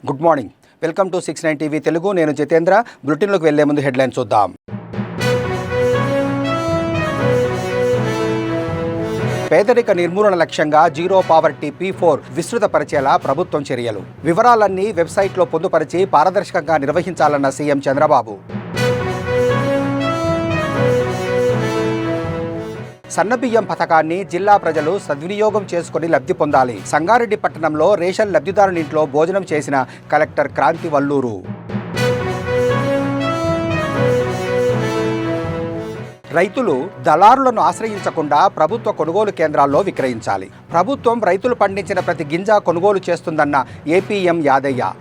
Good morning. Welcome to 69 TV Telugu. నేను జితేంద్ర. బులెటిన్లోకి వెళ్లే ముందు హెడ్లైన్స్ చూద్దాం. పేదరిక నిర్మూలన లక్ష్యంగా జీరో పావర్టీ P4 విస్తృత పరిచేలా ప్రభుత్వం చర్యలు. వివరాలన్నీ వెబ్సైట్లో పొందుపరిచి పారదర్శకంగా నిర్వహించాలన్న సీఎం చంద్రబాబు. సన్నబియ్యం పథకాన్ని జిల్లా ప్రజలు సద్వినియోగం చేసుకుని లబ్ధి పొందాలి. సంగారెడ్డి పట్టణంలో రేషన్ లబ్ధిదారుని ఇంట్లో భోజనం చేసిన కలెక్టర్ క్రాంతి వల్లూరు. రైతులు దళారులను ఆశ్రయించకుండా ప్రభుత్వ కొనుగోలు కేంద్రాల్లో విక్రయించాలి. ప్రభుత్వం రైతులు పండించిన ప్రతి గింజ కొనుగోలు చేస్తుందన్న ఏపీఎం యాదయ్య.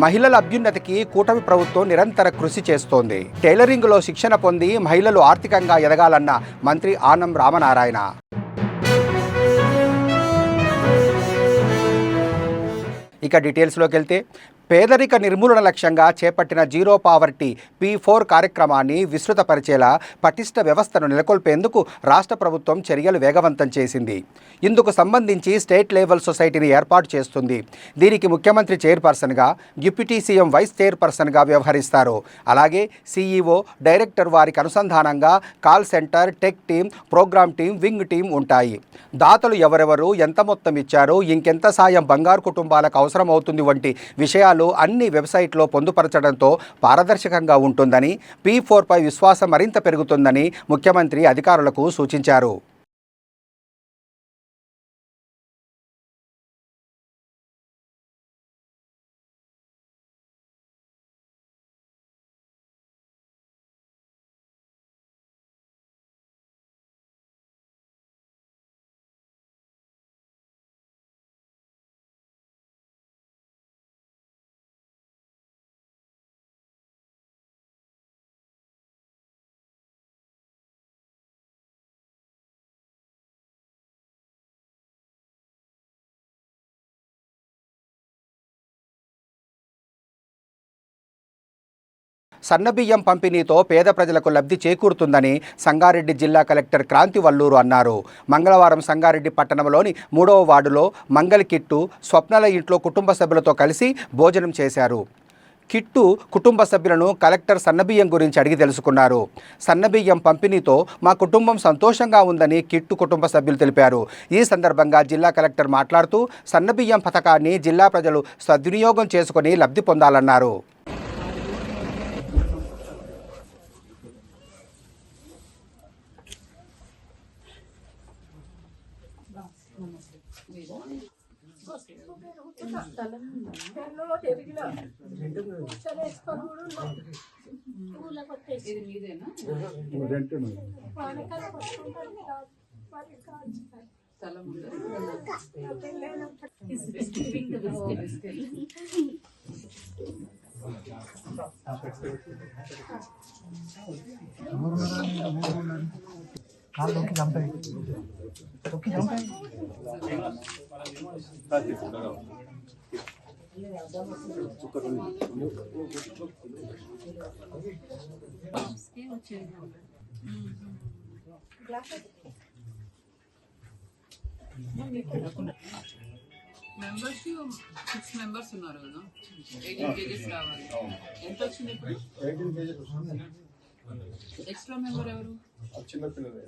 మహిళల అభ్యున్నతికి కూటమి ప్రభుత్వం నిరంతర కృషి చేస్తోంది. టైలరింగ్లో శిక్షణ పొంది మహిళలు ఆర్థికంగా ఎదగాలన్న మంత్రి ఆనం రామనారాయణ. ఇక డీటెయిల్స్లోకి వెళ్తే, పేదరిక నిర్మూలన లక్ష్యంగా చేపట్టిన జీరో పావర్టీ P4 కార్యక్రమాన్ని విస్తృతపరిచేలా పటిష్ట వ్యవస్థను నెలకొల్పేందుకు రాష్ట్ర ప్రభుత్వం చర్యలు వేగవంతం చేసింది. ఇందుకు సంబంధించి స్టేట్ లెవెల్ సొసైటీని ఏర్పాటు చేస్తుంది. దీనికి ముఖ్యమంత్రి చైర్పర్సన్గా, డిప్యూటీ సీఎం వైస్ చైర్పర్సన్గా వ్యవహరిస్తారు. అలాగే CEO, డైరెక్టర్ వారికి అనుసంధానంగా call centre, tech team, programme team, wing team ఉంటాయి. దాతలు ఎవరెవరు, ఎంత మొత్తం ఇచ్చారు, ఇంకెంత సాయం బంగారు కుటుంబాలకు అవసరమవుతుంది వంటి విషయాలు అన్ని వెబ్సైట్లో పొందుపరచడంతో పారదర్శకంగా ఉంటుందని, P4 పై విశ్వాసం మరింత పెరుగుతుందని ముఖ్యమంత్రి అధికారులకు సూచించారు. సన్నబియ్యం పంపిణీతో పేద ప్రజలకు లబ్ధి చేకూరుతుందని సంగారెడ్డి జిల్లా కలెక్టర్ క్రాంతి వల్లూరు అన్నారు. మంగళవారం సంగారెడ్డి పట్టణంలోని 3వ వార్డులో మంగళి కిట్టు స్వప్నల ఇంట్లో కుటుంబ సభ్యులతో కలిసి భోజనం చేశారు. కిట్టు కుటుంబ సభ్యులను కలెక్టర్ సన్నబియ్యం గురించి అడిగి తెలుసుకున్నారు. సన్నబియ్యం పంపిణీతో మా కుటుంబం సంతోషంగా ఉందని కిట్టు కుటుంబ సభ్యులు తెలిపారు. ఈ సందర్భంగా జిల్లా కలెక్టర్ మాట్లాడుతూ సన్నబియ్యం పథకాన్ని జిల్లా ప్రజలు సద్వినియోగం చేసుకుని లబ్ధి పొందాలన్నారు. మెంబర్షిప్ 6 మెంబర్స్ ఉన్నారు కదా, 18 కేజీస్ రావాలి. ఎంత వచ్చింది ఇప్పుడు? 18 కేజీస్. ఎక్స్ట్రా మెంబర్ ఎవరు? చిన్నపిల్లలు.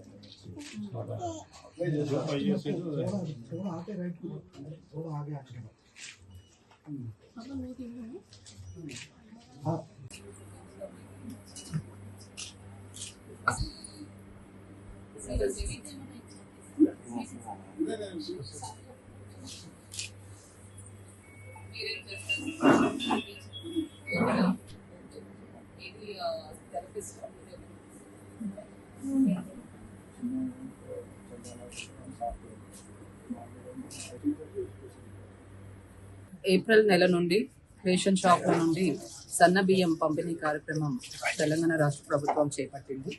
ఏప్రిల్ నెల నుండి రేషన్ షాప్ల నుండి సన్న బియ్యం పంపిణీ కార్యక్రమం తెలంగాణ రాష్ట్ర ప్రభుత్వం చేపట్టింది.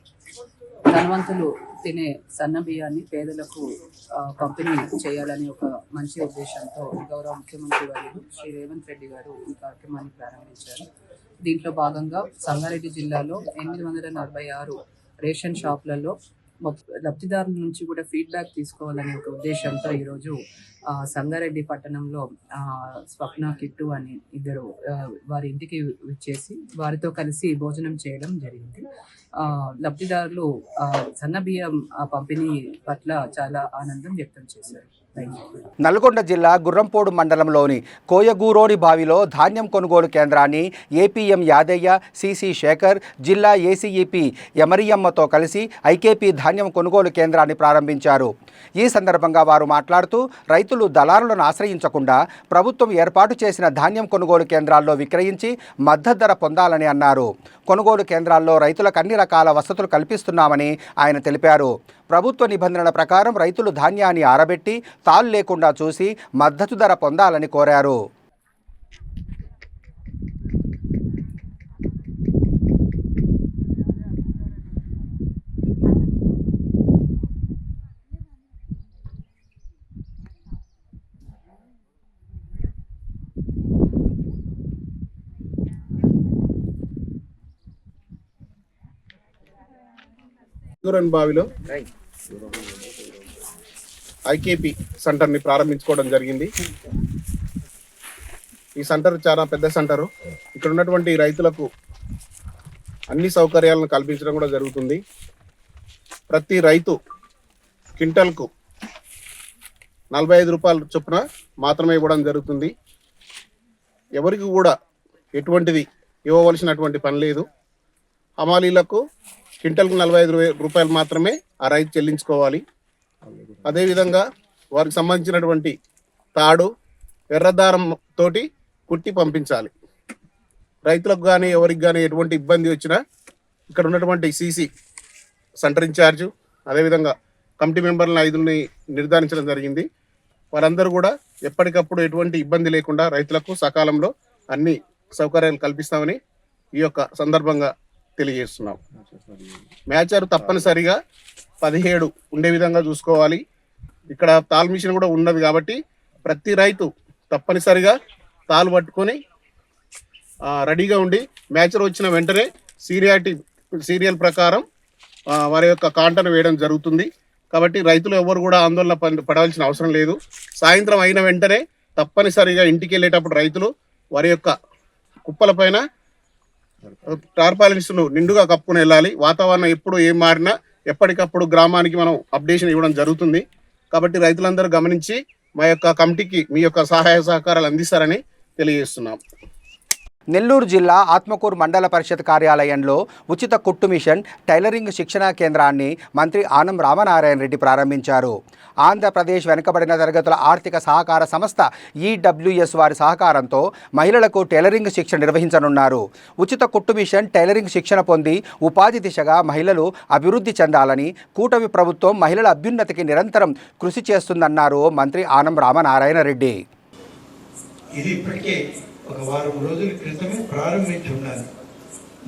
ధనవంతులు తినే సన్న బియ్యాన్ని పేదలకు పంపిణీ చేయాలని ఒక మంచి ఉద్దేశంతో గౌరవ ముఖ్యమంత్రి వర్యులు శ్రీ రేవంత్ రెడ్డి గారు ఈ కార్యక్రమాన్ని ప్రారంభించారు. దీంట్లో భాగంగా సంగారెడ్డి జిల్లాలో 846 రేషన్ షాపులలో లబ్ధిదారుల నుంచి కూడా ఫీడ్బ్యాక్ తీసుకోవాలనే ఒక ఉద్దేశంతో ఈరోజు సంగారెడ్డి పట్టణంలో స్వప్న కిట్టు అని ఇద్దరు వారి ఇంటికి వచ్చేసి వారితో కలిసి భోజనం చేయడం జరిగింది. లబ్ధిదారులు సన్నబియ్యం పంపిణీ పట్ల చాలా ఆనందం వ్యక్తం చేశారు. నల్గొండ జిల్లా గుర్రంపోడు మండలంలోని కోయగూరోని బావిలో ధాన్యం కొనుగోలు కేంద్రాన్ని ఏపీఎం యాదయ్య, సిసి శేఖర్, జిల్లా ఏసీఈపీ ఎమరియమ్మతో కలిసి ఐకేపీ ధాన్యం కొనుగోలు కేంద్రాన్ని ప్రారంభించారు. ఈ సందర్భంగా వారు మాట్లాడుతూ రైతులు దళారులను ఆశ్రయించకుండా ప్రభుత్వం ఏర్పాటు చేసిన ధాన్యం కొనుగోలు కేంద్రాల్లో విక్రయించి మద్దతు ధర పొందాలని అన్నారు. కొనుగోలు కేంద్రాల్లో రైతులకు అన్ని రకాల వసతులు కల్పిస్తున్నామని ఆయన తెలిపారు. ప్రభుత్వ నిబంధనల ప్రకారం రైతులు ధాన్యాన్ని ఆరబెట్టి తాళ్ళు లేకుండా చూసి మద్దతు ధర పొందాలని కోరారు. బావిలో ఐకేపీ సెంటర్ని ప్రారంభించుకోవడం జరిగింది. ఈ సెంటర్ చాలా పెద్ద సెంటరు. ఇక్కడ ఉన్నటువంటి రైతులకు అన్ని సౌకర్యాలను కల్పించడం కూడా జరుగుతుంది. ప్రతి రైతు క్వింటల్కు 45 రూపాయల చొప్పున మాత్రమే ఇవ్వడం జరుగుతుంది. ఎవరికి కూడా ఎటువంటిది ఇవ్వవలసినటువంటి పని లేదు. హమాలీలకు క్వింటల్కు 45 రూపాయలు మాత్రమే ఆ రైతు చెల్లించుకోవాలి. అదేవిధంగా వారికి సంబంధించినటువంటి తాడు ఎర్రదారం తోటి కుట్టి పంపించాలి. రైతులకు కానీ ఎవరికి కానీ ఎటువంటి ఇబ్బంది వచ్చినా ఇక్కడ ఉన్నటువంటి సిసి సెంటర్ ఇన్ఛార్జు అదేవిధంగా కమిటీ మెంబర్లను 5ని నిర్ధారించడం జరిగింది. వారందరూ కూడా ఎప్పటికప్పుడు ఎటువంటి ఇబ్బంది లేకుండా రైతులకు సకాలంలో అన్ని సౌకర్యాలు కల్పిస్తామని ఈ యొక్క సందర్భంగా తెలియజేస్తున్నాం. మ్యాచర్ తప్పనిసరిగా 17 ఉండే విధంగా చూసుకోవాలి. ఇక్కడ తాల్ మిషన్ కూడా ఉన్నది కాబట్టి ప్రతి రైతు తప్పనిసరిగా తాలు పట్టుకొని రెడీగా ఉండి మ్యాచర్ వచ్చిన వెంటనే సీరియల్ ప్రకారం వారి యొక్క కాంటను వేయడం జరుగుతుంది. కాబట్టి రైతులు ఎవరు కూడా ఆందోళన పడవలసిన అవసరం లేదు. సాయంత్రం అయిన వెంటనే తప్పనిసరిగా ఇంటికి వెళ్ళేటప్పుడు రైతులు వారి యొక్క కుప్పల పైన టార్పాలిన్స్ను నిండుగా కప్పుకొని వెళ్ళాలి. వాతావరణం ఎప్పుడు ఏం మారినా ఎప్పటికప్పుడు గ్రామానికి మనం అప్డేషన్ ఇవ్వడం జరుగుతుంది. కాబట్టి రైతులందరూ గమనించి మా యొక్క కమిటీకి మీ యొక్క సహాయ సహకారాలు అందిస్తారని తెలియజేస్తున్నాం. నెల్లూరు జిల్లా ఆత్మకూరు మండల పరిషత్ కార్యాలయంలో ఉచిత కుట్టు మిషన్ టైలరింగ్ శిక్షణా కేంద్రాన్ని మంత్రి ఆనం రామనారాయణ రెడ్డి ప్రారంభించారు. ఆంధ్రప్రదేశ్ వెనుకబడిన తరగతుల ఆర్థిక సహకార సంస్థ ఈడబ్ల్యూఎస్ వారి సహకారంతో మహిళలకు టైలరింగ్ శిక్షణ నిర్వహించనున్నారు. ఉచిత కుట్టు మిషన్ టైలరింగ్ శిక్షణ పొంది ఉపాధి దిశగా మహిళలు అభివృద్ధి చెందాలని కూటమి ప్రభుత్వం మహిళల అభ్యున్నతికి నిరంతరం కృషి చేస్తుందన్నారు మంత్రి ఆనం రామనారాయణ రెడ్డి. ఇది ఇప్పటికే ఒక వారం రోజుల క్రితమే ప్రారంభించి ఉండాలి.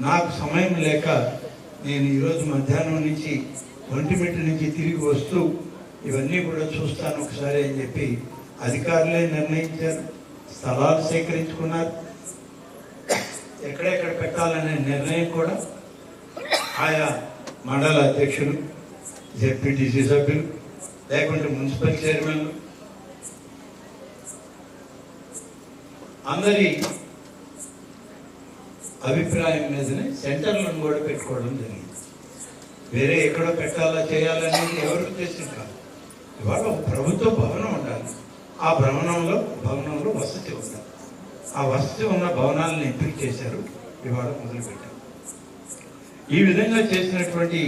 నాకు సమయం లేక నేను ఈరోజు మధ్యాహ్నం నుంచి ఒంటిమిట్ట నుంచి తిరిగి వస్తూ ఇవన్నీ కూడా చూస్తాను ఒకసారి అని చెప్పి అధికారులే నిర్ణయించారు. స్థలాలు సేకరించుకున్నారు. ఎక్కడెక్కడ పెట్టాలనే నిర్ణయం కూడా ఆయా మండల అధ్యక్షులు, జెడ్పీటీసీ సభ్యులు, లేకుంటే మున్సిపల్ చైర్మన్లు అందరి అభిప్రాయం మీదనే సెంటర్లను కూడా పెట్టుకోవడం జరిగింది. వేరే ఎక్కడో పెట్టాలా చేయాలనేది ఎవరు ఉద్దేశం కాదు. ఇవాళ ఒక ప్రభుత్వ భవనం ఉండాలి. ఆ భవనంలో వసతి ఉండాలి. ఆ వసతి ఉన్న భవనాలను ఎంపిక చేశారు. ఇవాళ మొదలుపెట్టారు. ఈ విధంగా చేసినటువంటి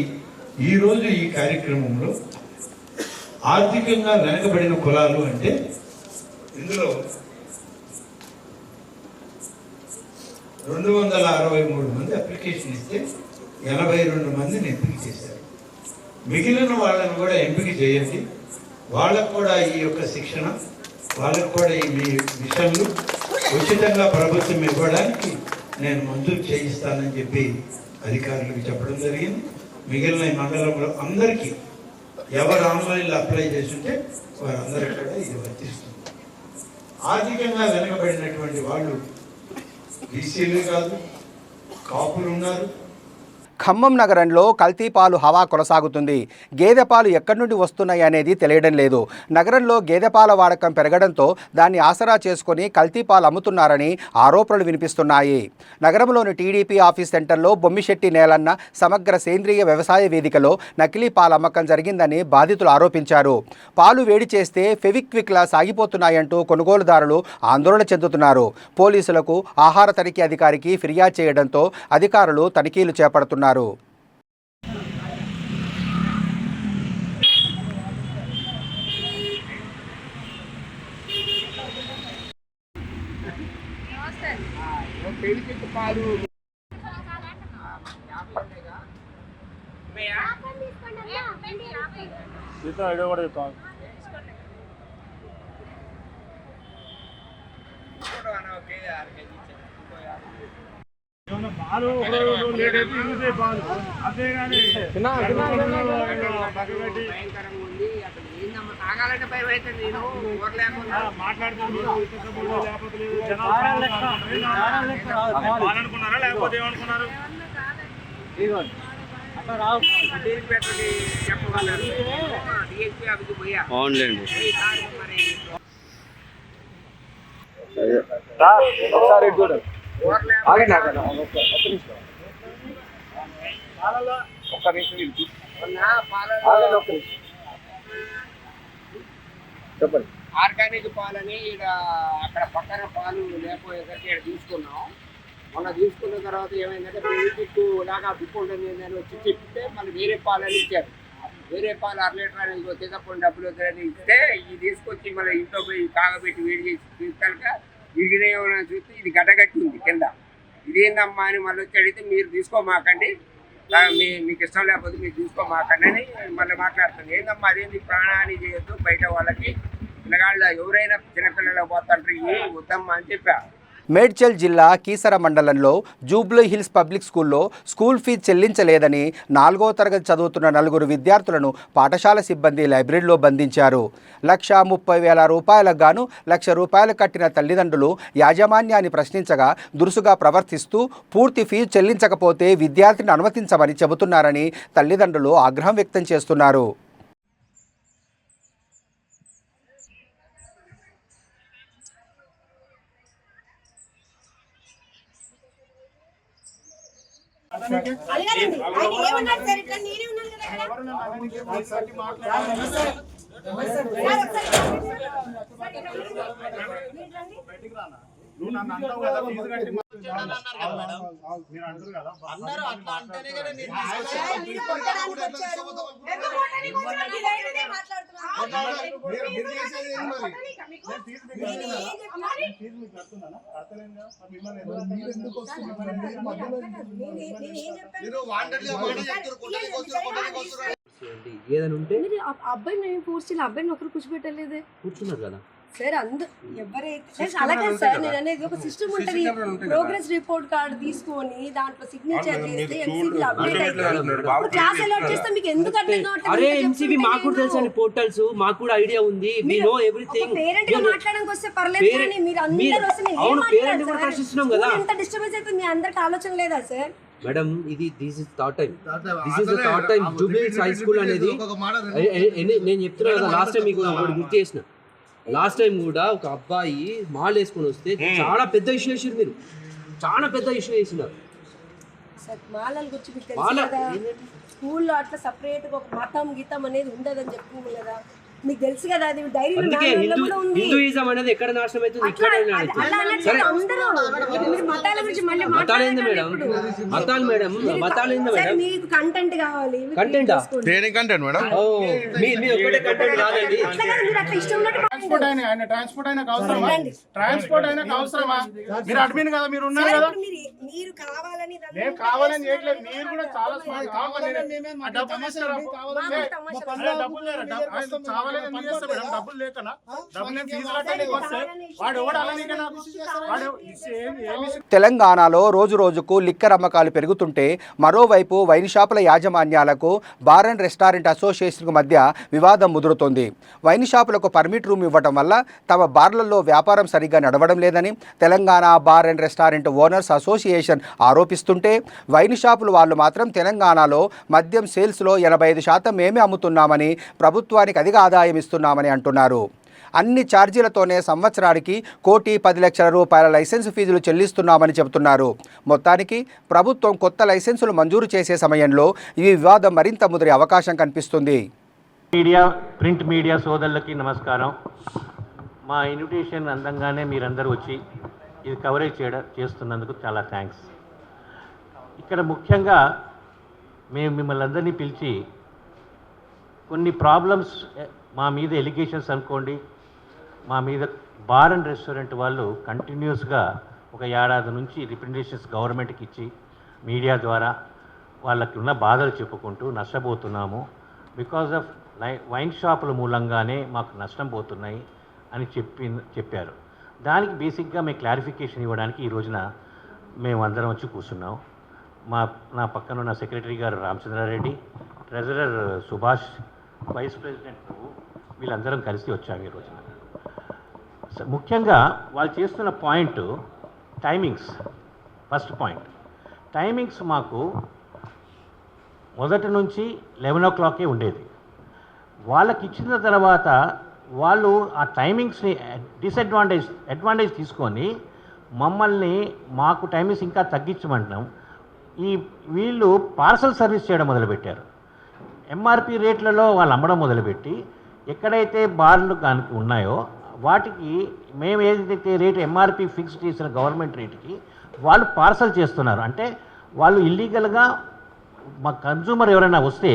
ఈరోజు ఈ కార్యక్రమంలో ఆర్థికంగా వెనకబడిన కులాలు అంటే ఇందులో 263 మంది అప్లికేషన్ ఇస్తే 82 మందిని ఎంపిక చేశారు. మిగిలిన వాళ్ళని కూడా ఎంపిక చేయండి. వాళ్ళకు కూడా ఈ యొక్క శిక్షణ, వాళ్ళకు కూడా ఈ మిషన్లు ఉచితంగా ప్రభుత్వం ఇవ్వడానికి నేను మంజూరు చేయిస్తానని చెప్పి అధికారులకు చెప్పడం జరిగింది. మిగిలిన మండలంలో అందరికీ ఎవరు ఆన్లైన్లో అప్లై చేస్తుంటే వారందరికీ కూడా ఇది వర్తిస్తుంది. ఆర్థికంగా వెనకబడినటువంటి వాళ్ళు బీసీలు కాదు, కాపులు ఉన్నారు. ఖమ్మం నగరంలో కల్తీ పాలు హవా కొనసాగుతుంది. గేదె పాలు ఎక్కడి నుండి వస్తున్నాయి అనేది తెలియడం లేదు. నగరంలో గేదె పాల వాడకం పెరగడంతో దాన్ని ఆసరా చేసుకుని కల్తీ పాలు అమ్ముతున్నారని ఆరోపణలు వినిపిస్తున్నాయి. నగరంలోని టీడీపీ ఆఫీస్ సెంటర్లో బొమ్మిశెట్టి నేలన్న సమగ్ర సేంద్రియ వ్యవసాయ వేదికలో నకిలీ పాల అమ్మకం జరిగిందని బాధితులు ఆరోపించారు. పాలు వేడి చేస్తే ఫెవిక్విక్లా సాగిపోతున్నాయంటూ కొనుగోలుదారులు ఆందోళన చెందుతున్నారు. పోలీసులకు ఆహార తనిఖీ అధికారికి ఫిర్యాదు చేయడంతో అధికారులు తనిఖీలు చేపడుతున్నారు. ఆర్గానిక్ పాలని ఇక్కడ అక్కడ పక్కన పాలు లేకపోయేసరికి ఇక్కడ తీసుకున్నాం. మొన్న తీసుకున్న తర్వాత ఏమైందంటే బెనిఫిట్ లాగా బుక్ ఉంటుంది అని వచ్చి చెప్తే మళ్ళీ వేరే పాలని ఇచ్చారు. వేరే పాలు 1 లీటర్ అనేది వచ్చేటప్పుడు డబ్బులు వద్దని ఇస్తే ఇది తీసుకొచ్చి మళ్ళీ ఇంట్లో పోయి కాగబెట్టి వేడి చేసి తీసుకెళ్ళక విరిగినేమని చూస్తే ఇది గడ్డగట్టి ఉంది కింద. ఇదేందమ్మా అని మళ్ళీ వచ్చి అడిగితే మీరు తీసుకోమాకండి, మీకు ఇష్టం లేకపోతే మీరు తీసుకోమాకండి అని మళ్ళీ మాట్లాడుతుంది. ఏందమ్మా అదేంది ప్రాణహాని చేయొద్దు, బయట వాళ్ళకి పిల్లగాళ్ళు ఎవరైనా చిన్నపిల్లలు పోతుంటారు వద్దమ్మా అని చెప్పా. మేడ్చల్ జిల్లా కీసర మండలంలో జూబ్లీ హిల్స్ పబ్లిక్ స్కూల్లో స్కూల్ ఫీజు చెల్లించలేదని 4వ తరగతి చదువుతున్న 4 విద్యార్థులను పాఠశాల సిబ్బంది లైబ్రరీలో బంధించారు. 1,30,000 రూపాయలకు గాను ₹1,00,000 కట్టిన తల్లిదండ్రులు యాజమాన్యాన్ని ప్రశ్నించగా దురుసుగా ప్రవర్తిస్తూ పూర్తి ఫీజు చెల్లించకపోతే విద్యార్థిని అనుమతించమని చెబుతున్నారని తల్లిదండ్రులు ఆగ్రహం వ్యక్తం చేస్తున్నారు. అబ్బాయి మేము పూర్చి అబ్బాయిని ఒకరు కూర్చోబెట్టలేదు. కూర్చున్నారు కదా సార్ ఎవరైతే అలాగే సార్ నేను అనేది ఒక సిస్టమ్ ఉంటుంది. ప్రోగ్రెస్ రిపోర్ట్ కార్డు తీసుకొని దాంట్లో సిగ్నేచర్ చేస్తే ఎంసీబీ అప్డేట్ అయితే క్లాస్ అలౌట్ చేస్తే మీకు ఎందుకు అర్థం కావట్లేదు? అరే ఎంసీబీ మాకు కూడా తెలుసు అండి, పోర్టల్స్ మాకు కూడా ఐడియా ఉంది. We know everything. పేరెంట్ గా మాట్లాడడానికి వస్తే పర్లేదు కానీ మీరు అందరూ వస్తే అవును పేరెంట్ కూడా ప్రశ్నిస్తున్నాం కదా. ఎంత డిస్టర్బెన్స్ అయితే మీ అందరికి ఆలోచన లేదా సార్? మేడం ఇది this is third time Jubilee hills high school అనేది నేను చెప్తున్నా కదా. లాస్ట్ టైం మీకు ఒకటి గుర్తు చేసిన, లాస్ట్ టైం కూడా ఒక అబ్బాయి మాల్ వేసుకొని వస్తే చాలా పెద్ద ఇష్యూ చేసారు. మీరు చాలా పెద్ద ఇష్యూ చేసినారు. మాలల గురించి మీకు తెలుసు కదా, స్కూల్లో అట్లా సపరేట్ గా ఒక మతం గీతం అనేది ఉండదని చెప్తుంది కదా, మీకు తెలుసు కదా. అది డైరీలో హిందూయిజం అనేది ఎక్కడ నాశనం అవుతుంది, ఇక్కడ మతాల గురించి మళ్ళీ మతాలేంది మేడం, మతాలు మేడం, మతాలేంది మేడం. మీకు కంటెంట్ కావాలి. కంటెంటా? Training content madam. ఓ మీ ఒకటే కంటెంట్ రాదండి. మీరు అట్లా ఇష్టం ఉన్నట్టు ట్రాన్స్పోర్ట్ అయినా అవసరమా? మీరు అడ్మిన్ కదా, మీరు ఉన్నారు కదా. మీరు కావాలని నేను కావాలని చేయట్లేదు, మీరు కూడా చాలా డబ్బులు లేకనా తెలంగాణలో రోజు రోజుకు లిక్కర్ అమ్మకాలు పెరుగుతుంటే మరోవైపు వైన్ షాపుల యాజమాన్యాలకు బార్ అండ్ రెస్టారెంట్ అసోసియేషన్కు మధ్య వివాదం ముదురుతోంది. వైన్ షాపులకు పర్మిట్ రూమ్ ఇవ్వటం వల్ల తమ బార్లలో వ్యాపారం సరిగ్గా నడవడం లేదని Telangana bar and restaurant owners association ఆరోపిస్తుంటే, వైన్ షాపుల వాళ్ళు మాత్రం తెలంగాణలో మద్యం సేల్స్లో 85% మేమే అమ్ముతున్నామని, ప్రభుత్వానికి అధిక ఆదాయం ఇస్తున్నామని అంటున్నారు. అన్ని ఛార్జీలతోనే సంవత్సరానికి 1,10,00,000 రూపాయల లైసెన్స్ ఫీజులు చెల్లిస్తున్నామని చెబుతున్నారు. మొత్తానికి ప్రభుత్వం కొత్త లైసెన్సులు మంజూరు చేసే సమయంలో ఈ వివాదం మరింత ముదిరే అవకాశం కనిపిస్తుంది. ప్రింట్ మీడియా సోదరులకి నమస్కారం. మా ఇన్విటేషన్ అందంగానే మీరందరూ వచ్చి ఇది కవరేజ్ చేస్తున్నందుకు చాలా థ్యాంక్స్. ఇక్కడ ముఖ్యంగా మేము మిమ్మల్ని అందరినీ పిలిచి కొన్ని ప్రాబ్లమ్స్, మా మీద ఎలిగేషన్స్ అనుకోండి, మా మీద బార్ అండ్ రెస్టారెంట్ వాళ్ళు కంటిన్యూస్గా ఒక ఏడాది నుంచి రిప్రజెంటేషన్స్ గవర్నమెంట్కి ఇచ్చి మీడియా ద్వారా వాళ్ళకి ఉన్న బాధలు చెప్పుకుంటూ నష్టపోతున్నాము, బికాజ్ ఆఫ్ వైన్ షాపుల మూలంగానే మాకు నష్టం పోతున్నాయి అని చెప్పారు. దానికి బేసిక్గా మేము క్లారిఫికేషన్ ఇవ్వడానికి ఈ రోజున మేము అందరం వచ్చి కూర్చున్నాం. నా పక్కన ఉన్న secretary garu Ramachandrareddy, treasurer Subhash, vice president వీళ్ళందరం కలిసి వచ్చాము ఈ రోజున. ముఖ్యంగా వాళ్ళు చేస్తున్న point timings. First point timings మాకు మొదటి నుంచి 11 o'clock ఉండేది. వాళ్ళకి ఇచ్చిన తర్వాత వాళ్ళు ఆ టైమింగ్స్ని అడ్వాంటేజ్ తీసుకొని మమ్మల్ని మాకు టైమింగ్స్ ఇంకా తగ్గించమంటున్నాం. వీళ్ళు పార్సల్ సర్వీస్ చేయడం మొదలుపెట్టారు. ఎంఆర్పి రేట్లలో వాళ్ళు అమ్మడం మొదలుపెట్టి ఎక్కడైతే బార్లు కానీ ఉన్నాయో వాటికి మేము ఏదైతే రేటు ఎంఆర్పి ఫిక్స్ చేసిన గవర్నమెంట్ రేటుకి వాళ్ళు పార్సల్ చేస్తున్నారు. అంటే వాళ్ళు ఇల్లీగల్గా మా కన్జ్యూమర్ ఎవరైనా వస్తే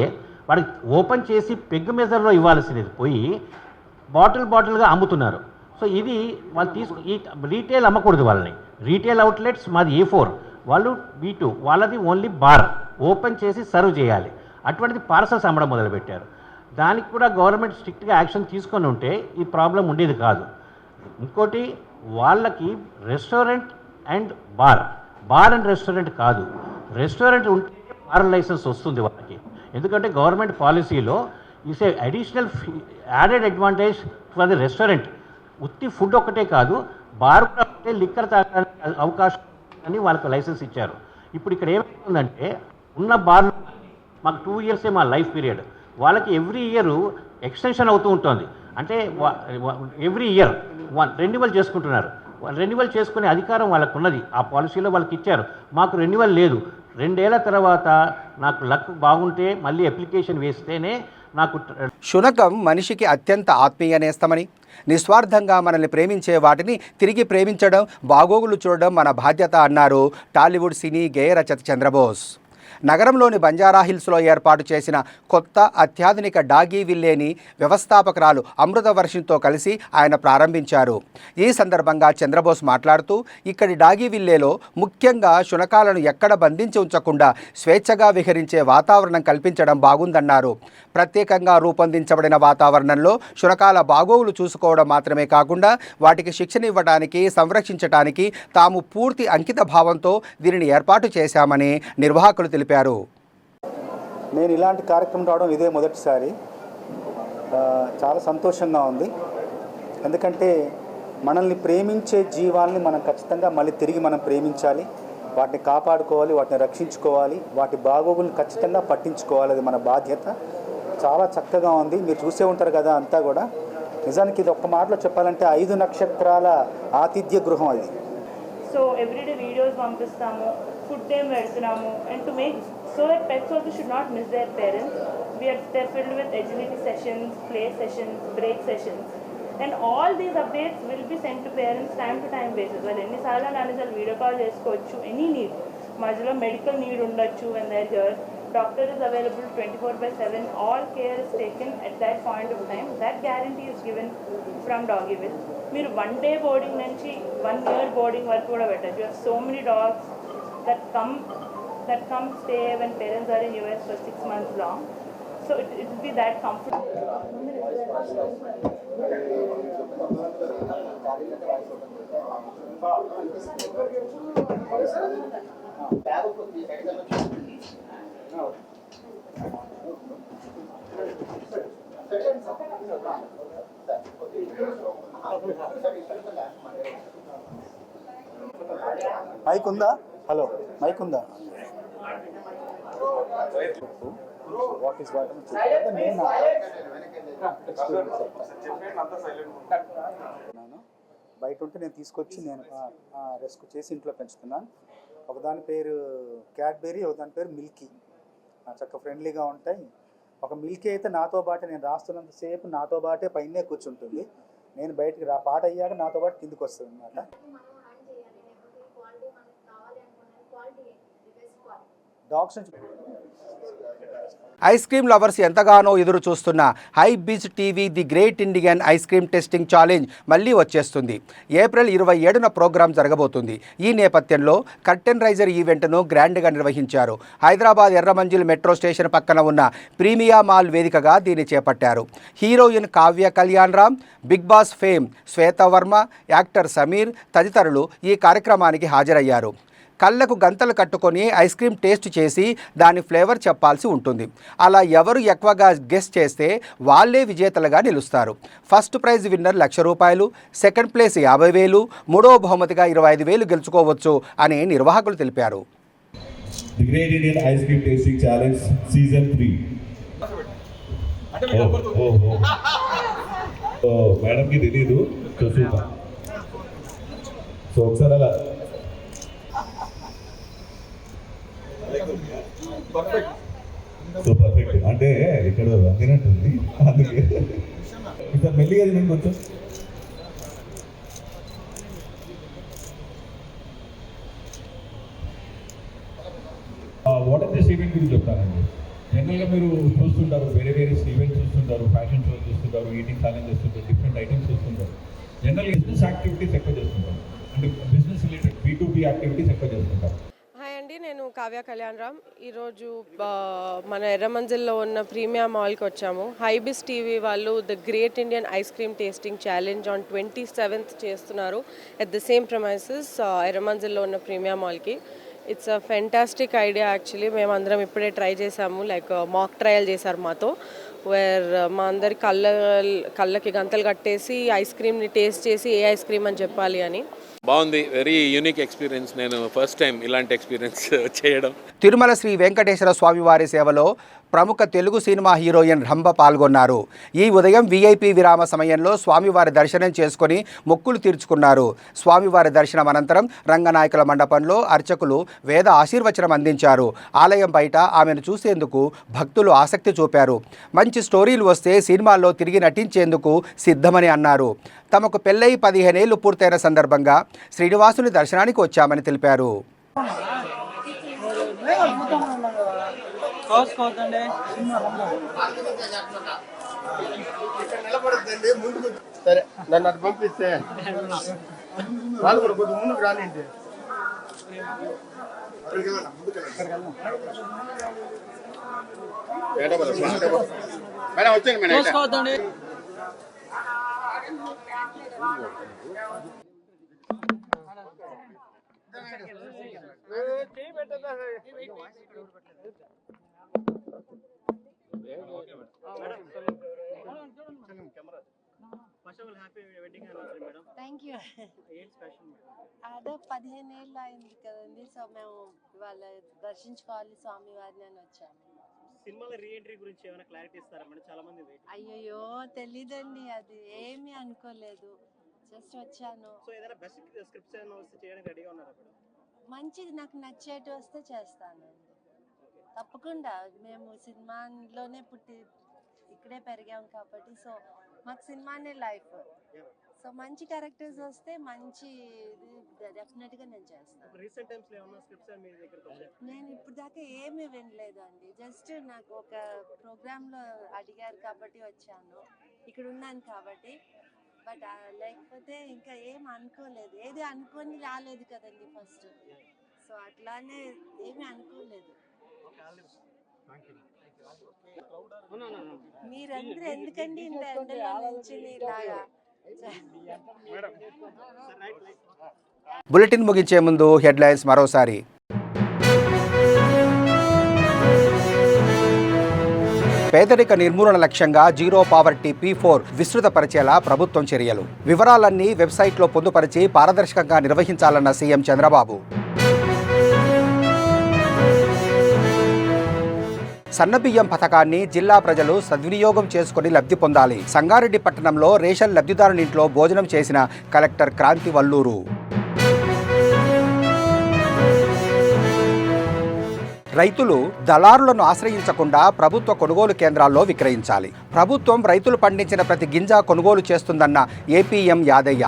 వాడికి ఓపెన్ చేసి పెగ్ మెజర్లో ఇవ్వాల్సినది పోయి బాటిల్గా అమ్ముతున్నారు. సో ఇది వాళ్ళు ఈ రీటైల్ అమ్మకూడదు. వాళ్ళని రీటైల్ అవుట్లెట్స్ మాది A4, వాళ్ళు B2, వాళ్ళది ఓన్లీ బార్ ఓపెన్ చేసి సర్వ్ చేయాలి. అటువంటిది పార్సల్స్ అమ్మడం మొదలుపెట్టారు. దానికి కూడా గవర్నమెంట్ స్ట్రిక్ట్గా యాక్షన్ తీసుకొని ఉంటే ఈ ప్రాబ్లం ఉండేది కాదు. ఇంకోటి, వాళ్ళకి restaurant and bar and restaurant కాదు, రెస్టారెంట్ ఉంటే బార్ లైసెన్స్ వస్తుంది వాళ్ళకి. ఎందుకంటే గవర్నమెంట్ పాలసీలో is a additional added advantage for the restaurant. ఉత్తి ఫుడ్ ఒకటే కాదు, బార్ కూడా ఉంటే లిక్కర్ తాగడానికి అవకాశం అని వాళ్ళకి లైసెన్స్ ఇచ్చారు. ఇప్పుడు ఇక్కడ ఏమవుతుందంటే ఉన్న బార్లు మాకు 2 years మా లైఫ్ పీరియడ్, వాళ్ళకి ఎవ్రీ ఇయర్ ఎక్స్టెన్షన్ అవుతూ ఉంటుంది. అంటే ఎవ్రీ ఇయర్ రెన్యువల్ చేసుకుంటున్నారు. రెన్యువల్ చేసుకునే అధికారం వాళ్ళకు ఉన్నది, ఆ పాలసీలో వాళ్ళకి ఇచ్చారు. మాకు రెన్యువల్ లేదు. 2 ఏళ్ల తర్వాత నాకు లక్ బాగుంటే మళ్ళీ అప్లికేషన్ వేస్తేనే నాకు. శునకం మనిషికి అత్యంత ఆత్మీయ నేస్తమని, నిస్వార్థంగా మనల్ని ప్రేమించే వాటిని తిరిగి ప్రేమించడం, బాగోగులు చూడడం మన బాధ్యత అన్నారు టాలీవుడ్ సినీ గేయ రచయిత చంద్రబోస్. నగరంలోని బంజారాహిల్స్లో ఏర్పాటు చేసిన కొత్త అత్యాధునిక డాగీ విల్లేని వ్యవస్థాపకురాలు అమృత వర్షిన్తో కలిసి ఆయన ప్రారంభించారు. ఈ సందర్భంగా చంద్రబోస్ మాట్లాడుతూ, ఇక్కడి డాగీ విల్లేలో ముఖ్యంగా శునకాలను ఎక్కడ బంధించి ఉంచకుండా స్వేచ్ఛగా విహరించే వాతావరణం కల్పించడం బాగుందన్నారు. ప్రత్యేకంగా రూపొందించబడిన వాతావరణంలో శునకాల బాగోగులు చూసుకోవడం మాత్రమే కాకుండా వాటికి శిక్షణ ఇవ్వడానికి, సంరక్షించడానికి తాము పూర్తి అంకిత భావంతో దీనిని ఏర్పాటు చేశామని నిర్వాహకులు తెలిపారు. నేను ఇలాంటి కార్యక్రమం రావడం ఇదే మొదటిసారి. చాలా సంతోషంగా ఉంది. ఎందుకంటే మనల్ని ప్రేమించే జీవాల్ని మనం ఖచ్చితంగా మళ్ళీ తిరిగి మనం ప్రేమించాలి, వాటిని కాపాడుకోవాలి, వాటిని రక్షించుకోవాలి, వాటి బాగోగులను ఖచ్చితంగా పట్టించుకోవాలి. అది మన బాధ్యత. చాలా చక్కగా ఉంది. మీరు చూసే ఉంటారు కదా అంతా కూడా. నిజానికి ఇది ఒక్క మాటలో చెప్పాలంటే 5 నక్షత్రాల ఆతిథ్య గృహం అది. సో ఎవ్రీడే వీడియోస్ పంపిస్తాము, ఫుడ్ ఏం పెడుతున్నాము, and to make so that pets also should not miss their parents. they're filled with agility sessions, play sessions, break sessions, and all these updates will be sent to parents time to time basis. వాళ్ళు ఎన్నిసార్లు అన్నిసార్లు video call చేసుకోవచ్చు. Any need, మధ్యలో medical need ఉండొచ్చు, when they're here doctor is available 24/7. all care is taken at that point of time. that guarantee is given from Doggyville. మీరు 1 day boarding నుంచి 1 year boarding వరకు కూడా పెట్టచ్చు. You have so many dogs that come stay when parents are in US for 6 months long. So it will be that comfortable. Mic ఉందా? Hello, mic ఉందా? What is what బయట ఉంటే నేను తీసుకొచ్చి నేను రెస్క్యూ చేసి ఇంట్లో పెంచుతున్నాను. ఒకదాని పేరు క్యాడ్బెరీ, ఒకదాని పేరు మిల్కీ. చక్కగా ఫ్రెండ్లీగా ఉంటాయి. ఒక మిల్కీ అయితే నాతో పాటే నేను రాస్తున్నంతసేపు నాతో పాటే పైనే కూర్చుంటుంది. నేను బయటికి పాట అయ్యాక నాతో పాటు కిందికి వస్తుంది అన్నమాట. డాగ్స్ నుంచి ఐస్ క్రీమ్ లవర్స్ ఎంతగానో ఎదురు చూస్తున్న high beach TV the great Indian ice cream testing challenge మళ్ళీ వచ్చేస్తుంది. ఏప్రిల్ 27న ప్రోగ్రాం జరగబోతుంది. ఈ నేపథ్యంలో కర్టెన్ రైజర్ ఈవెంట్ను గ్రాండ్గా నిర్వహించారు. హైదరాబాద్ ఎర్రమంజిల్ మెట్రో స్టేషన్ పక్కన ఉన్న ప్రీమియా మాల్ వేదికగా దీన్ని చేపట్టారు. Heroine Kavya Kalyan Ram, Bigg Boss fame Shwetavarma, actor Sameer తదితరులు ఈ కార్యక్రమానికి హాజరయ్యారు. కళ్ళకు గంతలు కట్టుకొని ఐస్ క్రీమ్ టేస్ట్ చేసి దాని ఫ్లేవర్ చెప్పాల్సి ఉంటుంది. అలా ఎవరు ఎక్కువగా గెస్ చేస్తే వాళ్ళే విజేతలుగా నిలుస్తారు. First prize winner ₹1,00,000, second place 50,000, మూడవ బహుమతిగా 25,000 గెలుచుకోవచ్చు అని నిర్వాహకులు తెలిపారు. The great Indian ice cream tasting challenge season 3. మేడంకి తెలీదు, చూసుకుంటా. సో ఒకసారి అలా సో పర్ఫెక్ట్ అంటే ఇక్కడ తినట్టుంది, అందుకే ఇక్కడ మెల్లిగా తినండి కొంచెం. వాటర్ దిస్ ఈవెంట్ గురించి చెప్తానండి. జనరల్గా మీరు చూస్తుంటారు, వేరే వేరే ఈవెంట్స్ చూస్తుంటారు, ఫ్యాషన్ షోస్ చూస్తుంటారు, ఈటింగ్ ఛాలెంజ్ చేస్తుంటారు, డిఫరెంట్ ఐటమ్స్ చూస్తుంటారు. జనరల్గా బిజినెస్ యాక్టివిటీస్ ఎక్కువ చేస్తుంటారు, అంటే బిజినెస్ రిలేటెడ్ B2B యాక్టివిటీస్ ఎక్కువ చేస్తుంటారు. నేను కావ్య కళ్యాణ్ రామ్. ఈరోజు మన ఎర్రమంజిల్లో ఉన్న ప్రీమియా మాల్కి వచ్చాము. హైబిస్ టీవీ వాళ్ళు the great Indian ice cream tasting challenge on 27th చేస్తున్నారు ఎట్ ద సేమ్ ప్రమైసెస్ ఎర్రమంజిల్లో ఉన్న ప్రీమియా మాల్కి. It's a fantastic idea actually. మేమందరం ఇప్పుడే ట్రై చేసాము, లైక్ మాక్ ట్రయల్ చేశారు మాతో, వేర్ మా అందరి కళ్ళకి గంతలు కట్టేసి ఐస్ క్రీమ్ని టేస్ట్ చేసి ఏ ఐస్ క్రీమ్ అని చెప్పాలి అని. బాగుంది, వెరీ యూనిక్ ఎక్స్పీరియన్స్. నేను ఫస్ట్ టైం ఇలాంటి ఎక్స్పీరియన్స్ చేయడం. తిరుమల శ్రీ వెంకటేశ్వర స్వామివారి సేవలో ప్రముఖ తెలుగు సినిమా హీరోయిన్ రంభ పాల్గొన్నారు. ఈ ఉదయం VIP విరామ సమయంలో స్వామివారి దర్శనం చేసుకొని మొక్కులు తీర్చుకున్నారు. స్వామివారి దర్శనం అనంతరం రంగనాయకుల మండపంలో అర్చకులు వేద ఆశీర్వచనం అందించారు. ఆలయం బయట ఆమెను చూసేందుకు భక్తులు ఆసక్తి చూపారు. మంచి స్టోరీలు వస్తే సినిమాల్లో తిరిగి నటించేందుకు సిద్ధమని అన్నారు. తమకు పెళ్ళై 15 ఏళ్లు పూర్తయిన సందర్భంగా శ్రీనివాసుని దర్శనానికి వచ్చామని తెలిపారు. సరే, నన్ను అటు పంపిస్తే వాళ్ళు కూడా కొద్దిగా ముందుకు రానింటి. మేడం వచ్చాను మేడం. Thank you. అదే 15 ఏళ్ళు అయింది కదండి, సో మేము ఇవాళ దర్శించుకోవాలి స్వామివారిని అని వచ్చాము. సినిమాల రీఎంట్రీ గురించి ఏమైనా క్లారిటీ ఇస్తారా మేడం? చాలా మంది అయ్యో తెలీదండి, అది ఏమీ అనుకోలేదు, జస్ట్ వచ్చాను. సో ఏదైనా బెస్ట్ స్క్రిప్ట్స్ ఏమైనా వస్తే చేయడానికి రెడీగా ఉన్నారా మేడం? మంచిది, నాకు నచ్చేటి వస్తే చేస్తానండి తప్పకుండా. మేము సినిమాలోనే పుట్టి ఇక్కడే పెరిగాం కాబట్టి, సో మాకు సినిమానే లైఫ్. సో మంచి క్యారెక్టర్స్ వస్తే మంచి డెఫినెట్గా నేను చేస్తాను. రీసెంట్ టైమ్స్ లో ఏమైనా స్క్రిప్ట్స్ మీ దగ్గరికి వచ్చాయా? నేను ఇప్పుడు దాకా ఏమీ వినలేదండి, జస్ట్ నాకు ఒక ప్రోగ్రాంలో అడిగారు కాబట్టి వచ్చాను, ఇక్కడ ఉన్నాను కాబట్టి. బట్ లేకపోతే ఇంకా ఏం అనుకోలేదు, ఏది అనుకొని రాలేదు కదండి ఫస్ట్, సో అట్లానే ఏమీ అనుకోలేదు. మీరందరూ ఎందుకండి ఇంత ఎండలో నుంచి ఇలాగా. బులెటిన్ ముగించే ముందు హెడ్లైన్స్ మరోసారి. పేదరిక నిర్మూలన లక్ష్యంగా జీరో పావర్టీ P4 విస్తృత పరిచేలా ప్రభుత్వం చర్యలు. వివరాలన్నీ వెబ్సైట్లో పొందుపరిచి పారదర్శకంగా నిర్వహించాలన్న సీఎం చంద్రబాబు. సన్నబియ్యం పథకాన్ని జిల్లా ప్రజలు సద్వినియోగం చేసుకుని లబ్ధి పొందాలి. సంగారెడ్డి పట్టణంలో రేషన్ లబ్ధిదారునింట్లో భోజనం చేసిన కలెక్టర్ క్రాంతి వల్లూరు. రైతులు దళారులను ఆశ్రయించకుండా ప్రభుత్వ కొనుగోలు కేంద్రాల్లో విక్రయించాలి. ప్రభుత్వం రైతులు పండించిన ప్రతి గింజ కొనుగోలు చేస్తుందన్న ఏపీఎం యాదయ్య.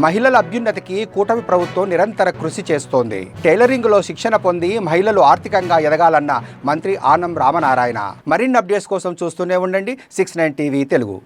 మహిళల అభ్యున్నతికి కూటమి ప్రభుత్వం నిరంతర కృషి చేస్తోంది. టైలరింగ్లో శిక్షణ పొంది మహిళలు ఆర్థికంగా ఎదగాలన్న మంత్రి ఆనం రామనారాయణ. మరిన్ని అప్డేట్స్ కోసం చూస్తూనే ఉండండి 69 టీవీ తెలుగు.